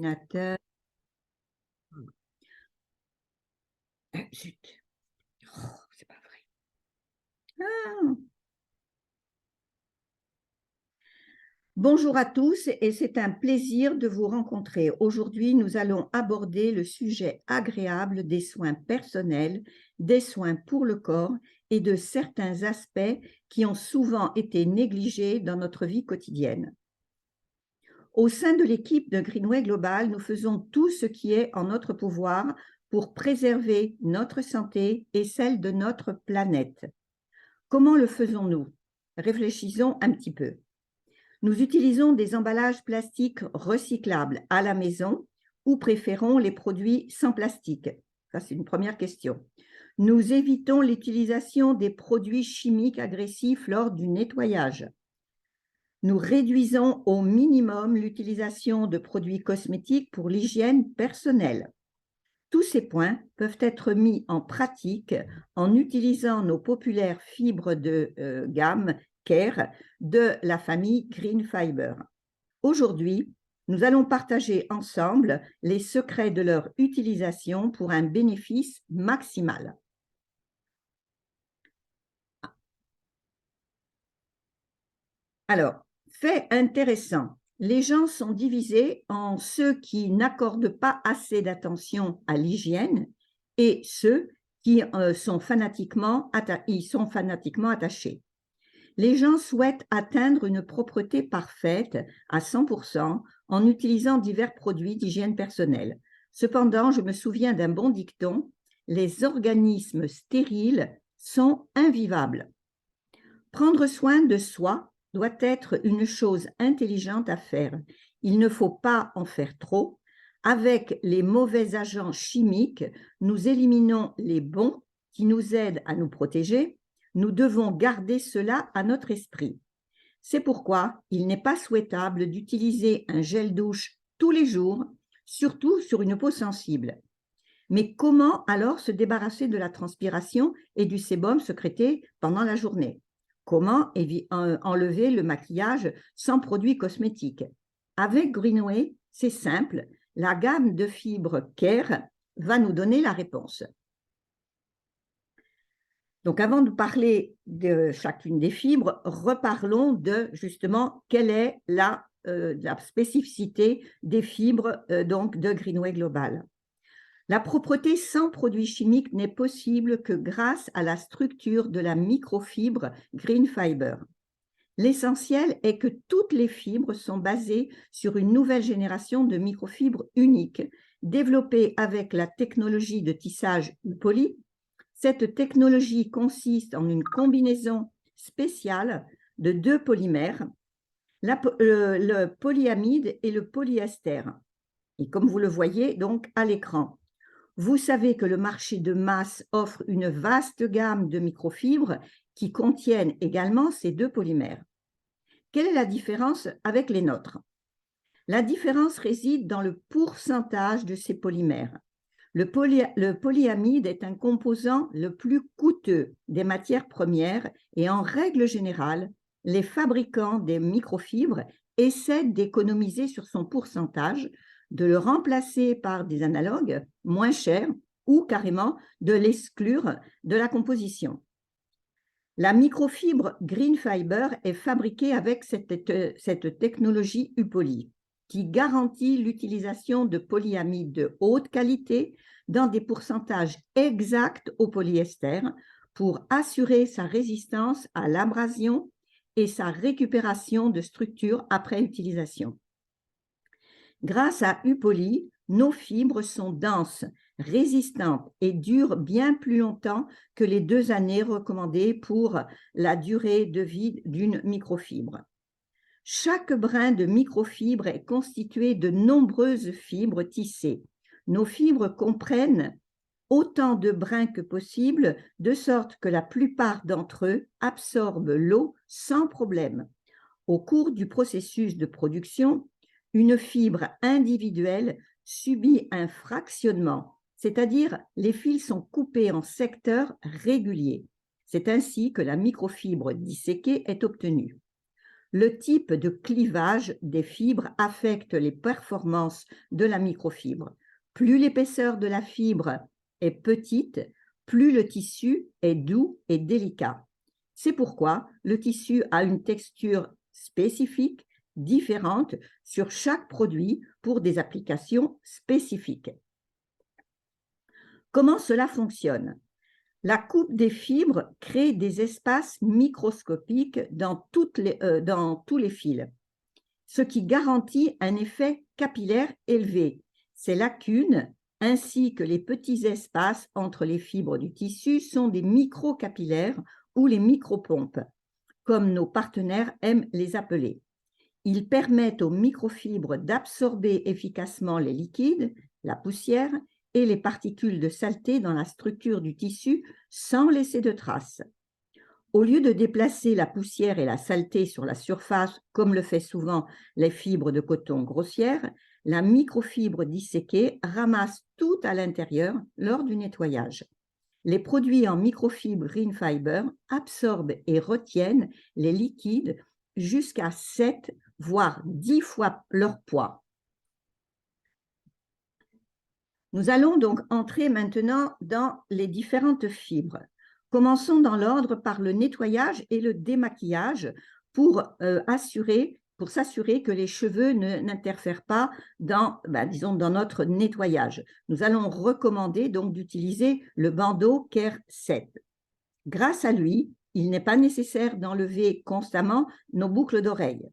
Ordinateur. Zut. Oh, c'est pas vrai. Ah. Bonjour à tous et c'est un plaisir de vous rencontrer. Aujourd'hui, nous allons aborder le sujet agréable des soins personnels, des soins pour le corps et de certains aspects qui ont souvent été négligés dans notre vie quotidienne. Au sein de l'équipe de Greenway Global, nous faisons tout ce qui est en notre pouvoir pour préserver notre santé et celle de notre planète. Comment le faisons-nous? Réfléchissons un petit peu. Nous utilisons des emballages plastiques recyclables à la maison ou préférons les produits sans plastique? Ça, c'est une première question. Nous évitons l'utilisation des produits chimiques agressifs lors du nettoyage. Nous réduisons au minimum l'utilisation de produits cosmétiques pour l'hygiène personnelle. Tous ces points peuvent être mis en pratique en utilisant nos populaires fibres de gamme Care de la famille Green Fiber. Aujourd'hui, nous allons partager ensemble les secrets de leur utilisation pour un bénéfice maximal. Alors, fait intéressant, les gens sont divisés en ceux qui n'accordent pas assez d'attention à l'hygiène et ceux qui y sont fanatiquement attachés. Les gens souhaitent atteindre une propreté parfaite à 100% en utilisant divers produits d'hygiène personnelle. Cependant, je me souviens d'un bon dicton, les organismes stériles sont invivables. Prendre soin de soi doit être une chose intelligente à faire. Il ne faut pas en faire trop. Avec les mauvais agents chimiques, nous éliminons les bons qui nous aident à nous protéger. Nous devons garder cela à notre esprit. C'est pourquoi il n'est pas souhaitable d'utiliser un gel douche tous les jours, surtout sur une peau sensible. Mais comment alors se débarrasser de la transpiration et du sébum sécrété pendant la journée? Comment enlever le maquillage sans produits cosmétiques? Avec Greenway, c'est simple, la gamme de fibres Care va nous donner la réponse. Donc, avant de parler de chacune des fibres, reparlons de justement quelle est la spécificité des fibres donc de Greenway Global. La propreté sans produits chimiques n'est possible que grâce à la structure de la microfibre Green Fiber. L'essentiel est que toutes les fibres sont basées sur une nouvelle génération de microfibres uniques, développées avec la technologie de tissage poly. Cette technologie consiste en une combinaison spéciale de deux polymères, le polyamide et le polyester. Et comme vous le voyez donc à l'écran, vous savez que le marché de masse offre une vaste gamme de microfibres qui contiennent également ces deux polymères. Quelle est la différence avec les nôtres? La différence réside dans le pourcentage de ces polymères. Le polyamide est un composant le plus coûteux des matières premières et en règle générale, les fabricants des microfibres essaient d'économiser sur son pourcentage, de le remplacer par des analogues moins chers ou carrément de l'exclure de la composition. La microfibre Green Fiber est fabriquée avec cette technologie UPoly qui garantit l'utilisation de polyamide de haute qualité dans des pourcentages exacts au polyester pour assurer sa résistance à l'abrasion et sa récupération de structure après utilisation. Grâce à UPoly, nos fibres sont denses, résistantes et durent bien plus longtemps que les 2 années recommandées pour la durée de vie d'une microfibre. Chaque brin de microfibre est constitué de nombreuses fibres tissées. Nos fibres comprennent autant de brins que possible, de sorte que la plupart d'entre eux absorbent l'eau sans problème. Au cours du processus de production, une fibre individuelle subit un fractionnement, c'est-à-dire les fils sont coupés en secteurs réguliers. C'est ainsi que la microfibre disséquée est obtenue. Le type de clivage des fibres affecte les performances de la microfibre. Plus l'épaisseur de la fibre est petite, plus le tissu est doux et délicat. C'est pourquoi le tissu a une texture spécifique, différente sur chaque produit pour des applications spécifiques. Comment cela fonctionne? La coupe des fibres crée des espaces microscopiques dans tous les fils, ce qui garantit un effet capillaire élevé. Ces lacunes ainsi que les petits espaces entre les fibres du tissu sont des microcapillaires ou les micropompes, comme nos partenaires aiment les appeler. Ils permettent aux microfibres d'absorber efficacement les liquides, la poussière et les particules de saleté dans la structure du tissu sans laisser de traces. Au lieu de déplacer la poussière et la saleté sur la surface, comme le fait souvent les fibres de coton grossières, la microfibre disséquée ramasse tout à l'intérieur lors du nettoyage. Les produits en microfibre Green Fiber absorbent et retiennent les liquides jusqu'à 7, voire 10 fois leur poids. Nous allons donc entrer maintenant dans les différentes fibres. Commençons dans l'ordre par le nettoyage et le démaquillage pour s'assurer que les cheveux n'interfèrent pas dans notre nettoyage. Nous allons recommander donc d'utiliser le bandeau Care 7. Grâce à lui, il n'est pas nécessaire d'enlever constamment nos boucles d'oreilles.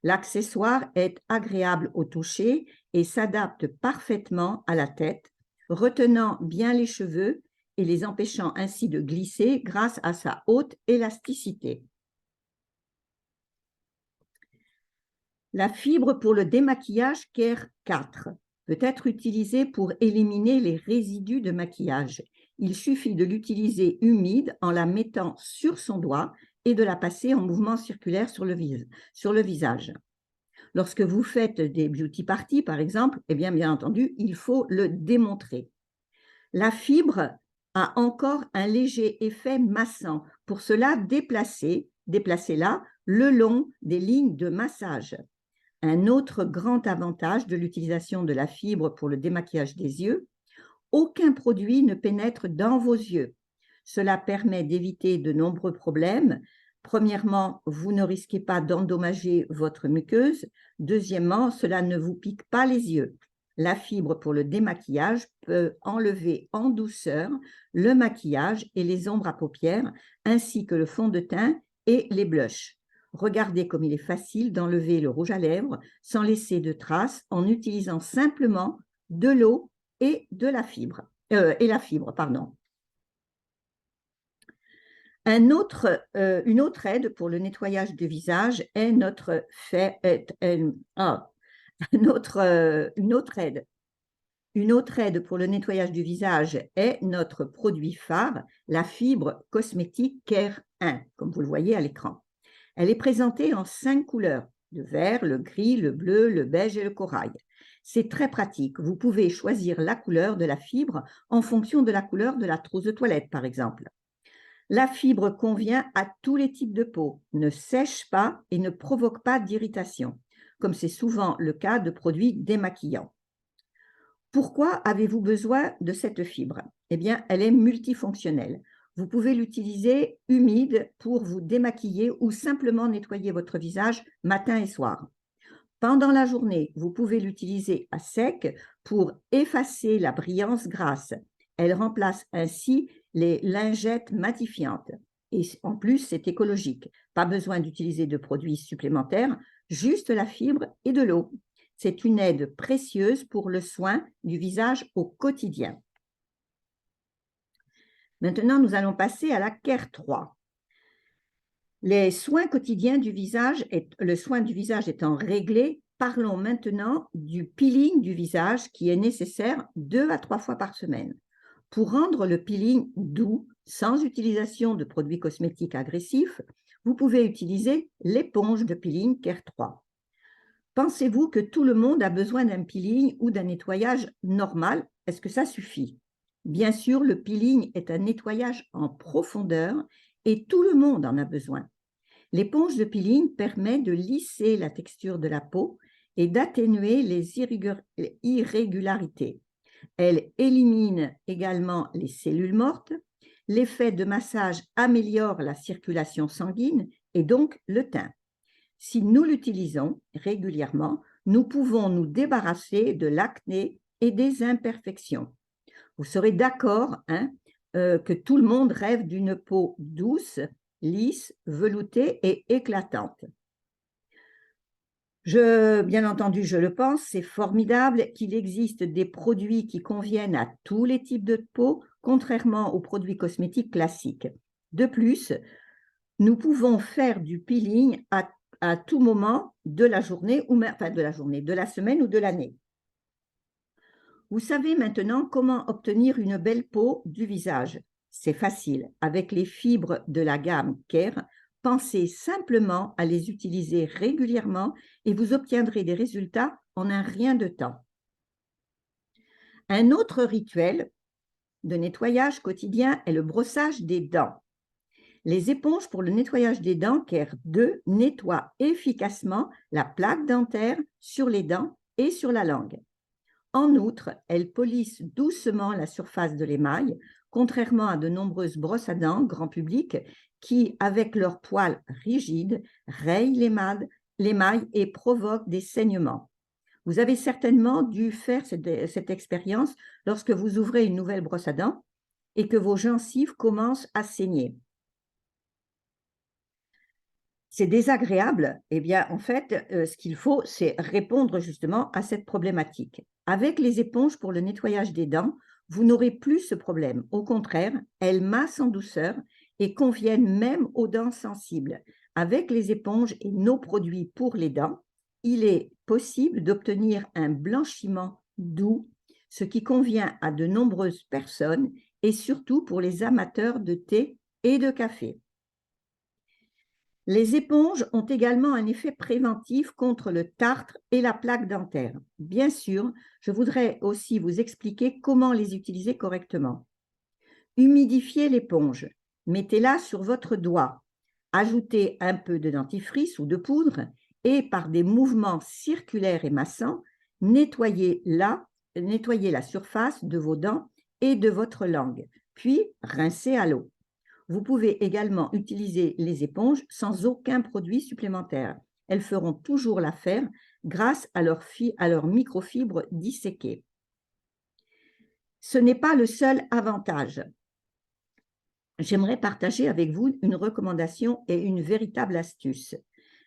L'accessoire est agréable au toucher et s'adapte parfaitement à la tête, retenant bien les cheveux et les empêchant ainsi de glisser grâce à sa haute élasticité. La fibre pour le démaquillage Care 4 peut être utilisée pour éliminer les résidus de maquillage. Il suffit de l'utiliser humide en la mettant sur son doigt et de la passer en mouvement circulaire sur le visage. Lorsque vous faites des beauty parties, par exemple, eh bien entendu, il faut le démontrer. La fibre a encore un léger effet massant. Pour cela, déplacez-la le long des lignes de massage. Un autre grand avantage de l'utilisation de la fibre pour le démaquillage des yeux, aucun produit ne pénètre dans vos yeux. Cela permet d'éviter de nombreux problèmes. Premièrement, vous ne risquez pas d'endommager votre muqueuse. Deuxièmement, cela ne vous pique pas les yeux. La fibre pour le démaquillage peut enlever en douceur le maquillage et les ombres à paupières, ainsi que le fond de teint et les blushs. Regardez comme il est facile d'enlever le rouge à lèvres sans laisser de traces en utilisant simplement de l'eau et la fibre. Une autre aide pour le nettoyage du visage est une autre aide pour le nettoyage du visage est notre produit phare, la fibre cosmétique Care 1, comme vous le voyez à l'écran. Elle est présentée en 5 couleurs, le vert, le gris, le bleu, le beige et le corail. C'est très pratique. Vous pouvez choisir la couleur de la fibre en fonction de la couleur de la trousse de toilette, par exemple. La fibre convient à tous les types de peau, ne sèche pas et ne provoque pas d'irritation, comme c'est souvent le cas de produits démaquillants. Pourquoi avez-vous besoin de cette fibre? Eh bien, elle est multifonctionnelle. Vous pouvez l'utiliser humide pour vous démaquiller ou simplement nettoyer votre visage matin et soir. Pendant la journée, vous pouvez l'utiliser à sec pour effacer la brillance grasse. Elle remplace ainsi les lingettes matifiantes. Et en plus, c'est écologique. Pas besoin d'utiliser de produits supplémentaires, juste la fibre et de l'eau. C'est une aide précieuse pour le soin du visage au quotidien. Maintenant, nous allons passer à la Care 3. Les soins quotidiens du visage, le soin du visage étant réglé, parlons maintenant du peeling du visage qui est nécessaire 2 à 3 fois par semaine. Pour rendre le peeling doux, sans utilisation de produits cosmétiques agressifs, vous pouvez utiliser l'éponge de peeling Care 3. Pensez-vous que tout le monde a besoin d'un peeling ou d'un nettoyage normal? Est-ce que ça suffit? Bien sûr, le peeling est un nettoyage en profondeur et tout le monde en a besoin. L'éponge de peeling permet de lisser la texture de la peau et d'atténuer les irrégularités. Elle élimine également les cellules mortes. L'effet de massage améliore la circulation sanguine et donc le teint. Si nous l'utilisons régulièrement, nous pouvons nous débarrasser de l'acné et des imperfections. Vous serez d'accord que tout le monde rêve d'une peau douce, lisse, veloutée et éclatante. Bien entendu, je le pense, c'est formidable qu'il existe des produits qui conviennent à tous les types de peau, contrairement aux produits cosmétiques classiques. De plus, nous pouvons faire du peeling à tout moment de la journée, de la semaine ou de l'année. Vous savez maintenant comment obtenir une belle peau du visage. C'est facile. Avec les fibres de la gamme Care, pensez simplement à les utiliser régulièrement et vous obtiendrez des résultats en un rien de temps. Un autre rituel de nettoyage quotidien est le brossage des dents. Les éponges pour le nettoyage des dents Care 2 nettoient efficacement la plaque dentaire sur les dents et sur la langue. En outre, elles polissent doucement la surface de l'émail, contrairement à de nombreuses brosses à dents grand public qui, avec leurs poils rigides, rayent l'émail et provoquent des saignements. Vous avez certainement dû faire cette expérience lorsque vous ouvrez une nouvelle brosse à dents et que vos gencives commencent à saigner. C'est désagréable. Eh bien, en fait, ce qu'il faut, c'est répondre justement à cette problématique. Avec les éponges pour le nettoyage des dents, vous n'aurez plus ce problème. Au contraire, elles massent en douceur et conviennent même aux dents sensibles. Avec les éponges et nos produits pour les dents, il est possible d'obtenir un blanchiment doux, ce qui convient à de nombreuses personnes et surtout pour les amateurs de thé et de café. Les éponges ont également un effet préventif contre le tartre et la plaque dentaire. Bien sûr, je voudrais aussi vous expliquer comment les utiliser correctement. Humidifiez l'éponge. Mettez-la sur votre doigt. Ajoutez un peu de dentifrice ou de poudre et par des mouvements circulaires et massants, nettoyez la surface de vos dents et de votre langue, puis rincez à l'eau. Vous pouvez également utiliser les éponges sans aucun produit supplémentaire. Elles feront toujours l'affaire grâce à leurs microfibres disséquées. Ce n'est pas le seul avantage. J'aimerais partager avec vous une recommandation et une véritable astuce.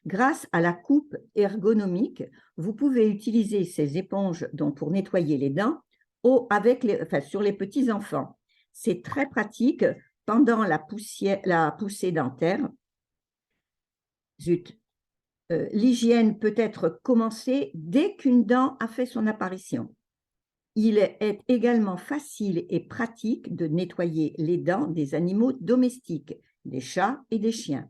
Grâce à la coupe ergonomique, vous pouvez utiliser ces éponges pour nettoyer les dents sur les petits-enfants. C'est très pratique pendant la poussée dentaire. L'hygiène peut être commencée dès qu'une dent a fait son apparition. Il est également facile et pratique de nettoyer les dents des animaux domestiques, des chats et des chiens.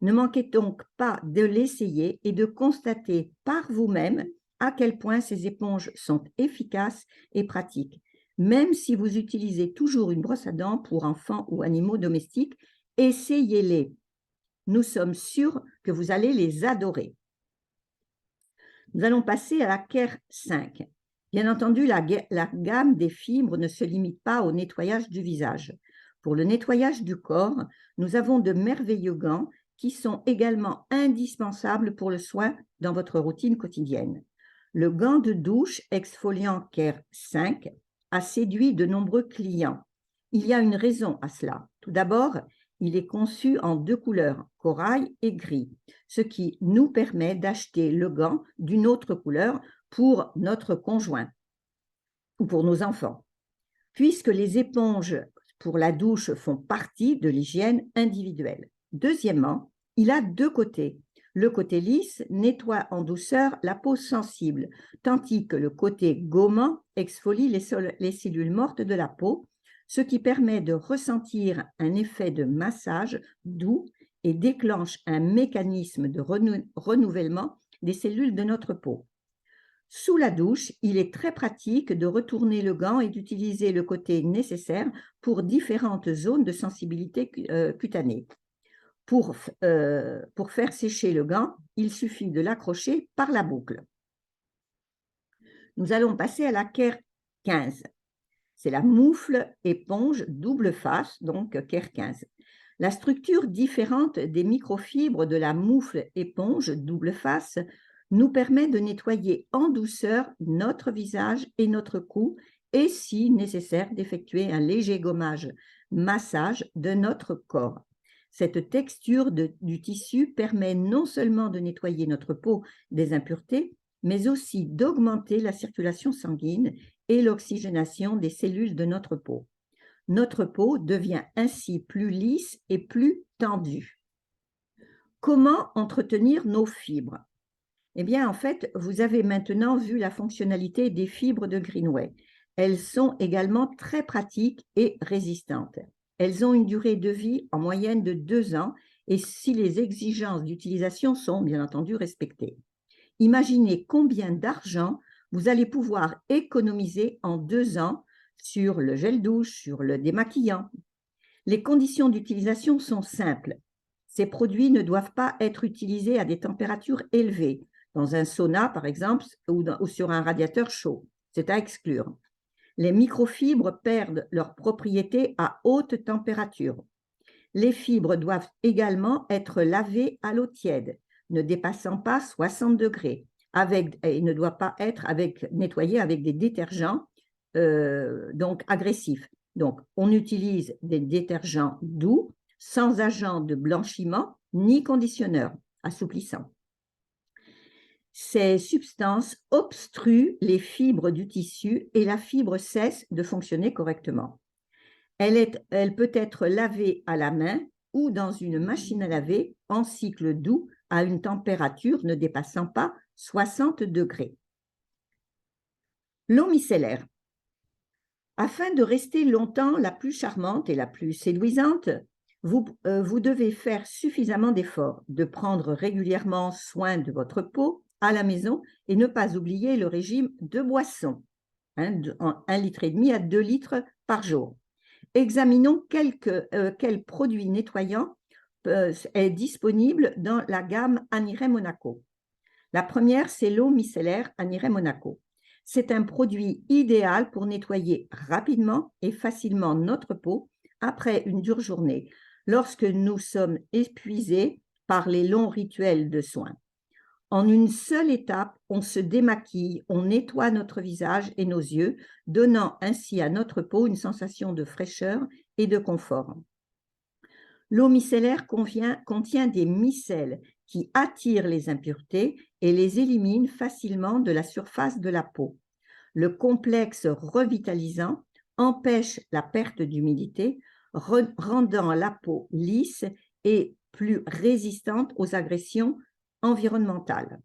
Ne manquez donc pas de l'essayer et de constater par vous-même à quel point ces éponges sont efficaces et pratiques. Même si vous utilisez toujours une brosse à dents pour enfants ou animaux domestiques, essayez-les. Nous sommes sûrs que vous allez les adorer. Nous allons passer à la Care 5. Bien entendu, la gamme des fibres ne se limite pas au nettoyage du visage. Pour le nettoyage du corps, nous avons de merveilleux gants qui sont également indispensables pour le soin dans votre routine quotidienne. Le gant de douche exfoliant Care 5 a séduit de nombreux clients. Il y a une raison à cela. Tout d'abord, il est conçu en 2 couleurs, corail et gris, ce qui nous permet d'acheter le gant d'une autre couleur pour notre conjoint ou pour nos enfants. Puisque les éponges pour la douche font partie de l'hygiène individuelle. Deuxièmement, il a 2 côtés. Le côté lisse nettoie en douceur la peau sensible, tandis que le côté gommant exfolie les cellules mortes de la peau, ce qui permet de ressentir un effet de massage doux et déclenche un mécanisme de renouvellement des cellules de notre peau. Sous la douche, il est très pratique de retourner le gant et d'utiliser le côté nécessaire pour différentes zones de sensibilité cutanée. Pour faire sécher le gant, il suffit de l'accrocher par la boucle. Nous allons passer à la Care 15. C'est la moufle éponge double face, donc Care 15. La structure différente des microfibres de la moufle éponge double face nous permet de nettoyer en douceur notre visage et notre cou et, si nécessaire, d'effectuer un léger gommage massage de notre corps. Cette texture du tissu permet non seulement de nettoyer notre peau des impuretés, mais aussi d'augmenter la circulation sanguine et l'oxygénation des cellules de notre peau. Notre peau devient ainsi plus lisse et plus tendue. Comment entretenir nos fibres? Eh bien, en fait, vous avez maintenant vu la fonctionnalité des fibres de Greenway. Elles sont également très pratiques et résistantes. Elles ont une durée de vie en moyenne de 2 ans et si les exigences d'utilisation sont bien entendu respectées. Imaginez combien d'argent vous allez pouvoir économiser en 2 ans sur le gel douche, sur le démaquillant. Les conditions d'utilisation sont simples. Ces produits ne doivent pas être utilisés à des températures élevées, dans un sauna par exemple, ou sur un radiateur chaud. C'est à exclure. Les microfibres perdent leurs propriétés à haute température. Les fibres doivent également être lavées à l'eau tiède, ne dépassant pas 60 degrés, et ne doit pas être nettoyées avec des détergents donc agressifs. Donc, on utilise des détergents doux, sans agent de blanchiment ni conditionneur assouplissant. Ces substances obstruent les fibres du tissu et la fibre cesse de fonctionner correctement. Elle peut être lavée à la main ou dans une machine à laver en cycle doux à une température ne dépassant pas 60 degrés. L'eau micellaire. Afin de rester longtemps la plus charmante et la plus séduisante, vous devez faire suffisamment d'efforts, de prendre régulièrement soin de votre peau à la maison et ne pas oublier le régime de boissons, 1,5 litre à 2 litres par jour. Examinons quel produit nettoyant est disponible dans la gamme Aniret Monaco. La première, c'est l'eau micellaire Aniret Monaco. C'est un produit idéal pour nettoyer rapidement et facilement notre peau après une dure journée, lorsque nous sommes épuisés par les longs rituels de soins. En une seule étape, on se démaquille, on nettoie notre visage et nos yeux, donnant ainsi à notre peau une sensation de fraîcheur et de confort. L'eau micellaire contient des micelles qui attirent les impuretés et les éliminent facilement de la surface de la peau. Le complexe revitalisant empêche la perte d'humidité, rendant la peau lisse et plus résistante aux agressions environnementales.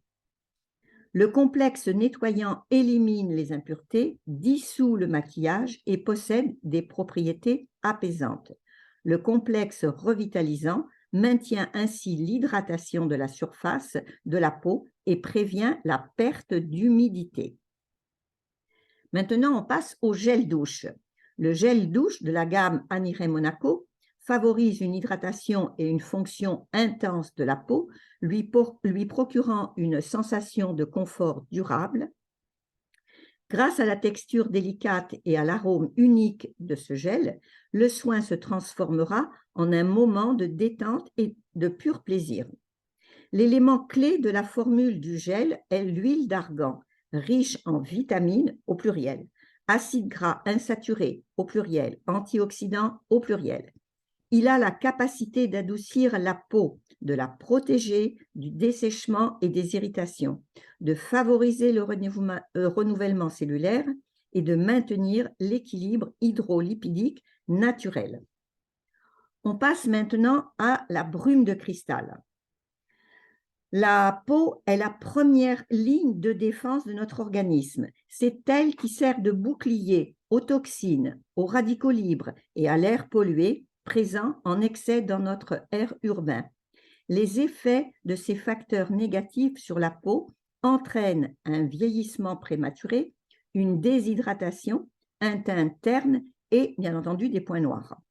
Le complexe nettoyant élimine les impuretés, dissout le maquillage et possède des propriétés apaisantes. Le complexe revitalisant maintient ainsi l'hydratation de la surface de la peau et prévient la perte d'humidité. Maintenant, on passe au gel douche. Le gel douche de la gamme Aniret Monaco favorise une hydratation et une fonction intense de la peau, lui procurant une sensation de confort durable. Grâce à la texture délicate et à l'arôme unique de ce gel, le soin se transformera en un moment de détente et de pur plaisir. L'élément clé de la formule du gel est l'huile d'argan, riche en vitamines au pluriel, acides gras insaturés au pluriel, antioxydants au pluriel. Il a la capacité d'adoucir la peau, de la protéger du dessèchement et des irritations, de favoriser le renouvellement cellulaire et de maintenir l'équilibre hydrolipidique naturel. On passe maintenant à la brume de cristal. La peau est la première ligne de défense de notre organisme. C'est elle qui sert de bouclier aux toxines, aux radicaux libres et à l'air pollué présent en excès dans notre air urbain. Les effets de ces facteurs négatifs sur la peau entraînent un vieillissement prématuré, une déshydratation, un teint terne et bien entendu des points noirs.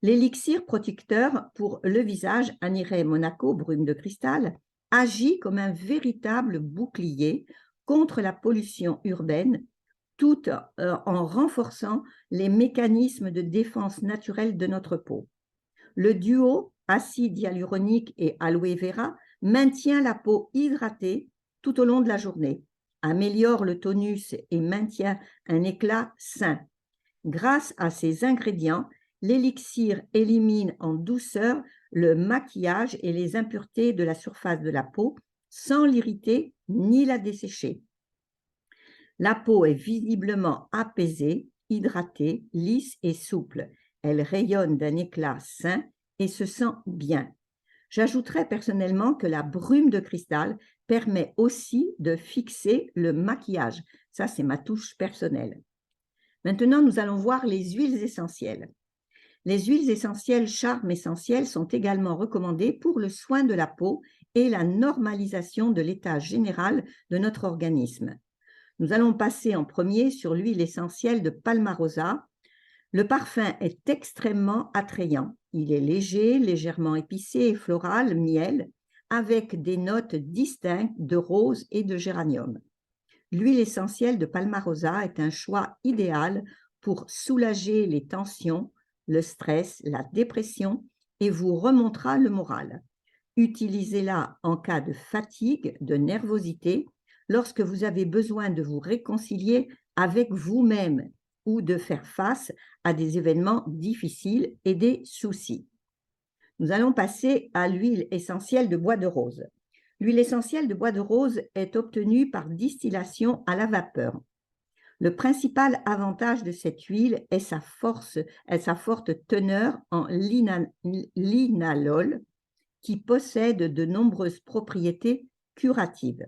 L'élixir protecteur pour le visage Aniré Monaco Brume de Cristal agit comme un véritable bouclier contre la pollution urbaine, tout en renforçant les mécanismes de défense naturelle de notre peau. Le duo acide hyaluronique et aloe vera maintient la peau hydratée tout au long de la journée, améliore le tonus et maintient un éclat sain. Grâce à ces ingrédients, l'élixir élimine en douceur le maquillage et les impuretés de la surface de la peau sans l'irriter ni la dessécher. La peau est visiblement apaisée, hydratée, lisse et souple. Elle rayonne d'un éclat sain et se sent bien. J'ajouterais personnellement que la brume de cristal permet aussi de fixer le maquillage. Ça, c'est ma touche personnelle. Maintenant, nous allons voir les huiles essentielles. Les huiles essentielles Charme Essentiel sont également recommandées pour le soin de la peau et la normalisation de l'état général de notre organisme. Nous allons passer en premier sur l'huile essentielle de Palmarosa. Le parfum est extrêmement attrayant. Il est léger, légèrement épicé et floral, miel, avec des notes distinctes de rose et de géranium. L'huile essentielle de Palmarosa est un choix idéal pour soulager les tensions, le stress, la dépression et vous remontera le moral. Utilisez-la en cas de fatigue, de nervosité, lorsque vous avez besoin de vous réconcilier avec vous-même ou de faire face à des événements difficiles et des soucis. Nous allons passer à l'huile essentielle de bois de rose. L'huile essentielle de bois de rose est obtenue par distillation à la vapeur. Le principal avantage de cette huile est sa forte teneur en linalol, qui possède de nombreuses propriétés curatives.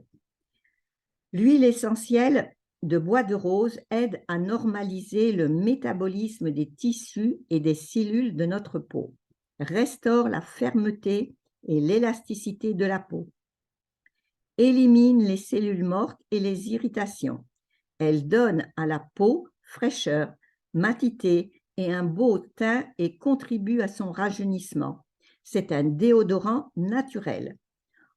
L'huile essentielle de bois de rose aide à normaliser le métabolisme des tissus et des cellules de notre peau, restaure la fermeté et l'élasticité de la peau, élimine les cellules mortes et les irritations. Elle donne à la peau fraîcheur, matité et un beau teint et contribue à son rajeunissement. C'est un déodorant naturel.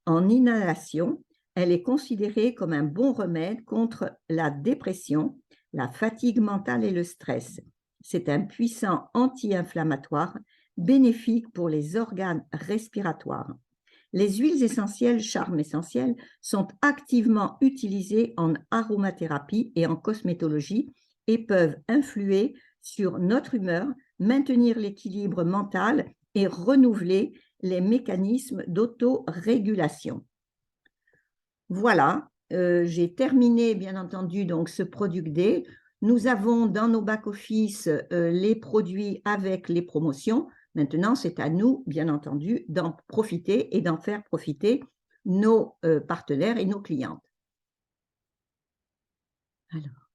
En inhalation, elle est considérée comme un bon remède contre la dépression, la fatigue mentale et le stress. C'est un puissant anti-inflammatoire bénéfique pour les organes respiratoires. Les huiles essentielles Charme Essentiel sont activement utilisées en aromathérapie et en cosmétologie et peuvent influer sur notre humeur, maintenir l'équilibre mental et renouveler les mécanismes d'autorégulation. Voilà, j'ai terminé bien entendu donc ce Product Day. Nous avons dans nos back-office les produits avec les promotions. Maintenant, c'est à nous, bien entendu, d'en profiter et d'en faire profiter nos partenaires et nos clientes. Alors.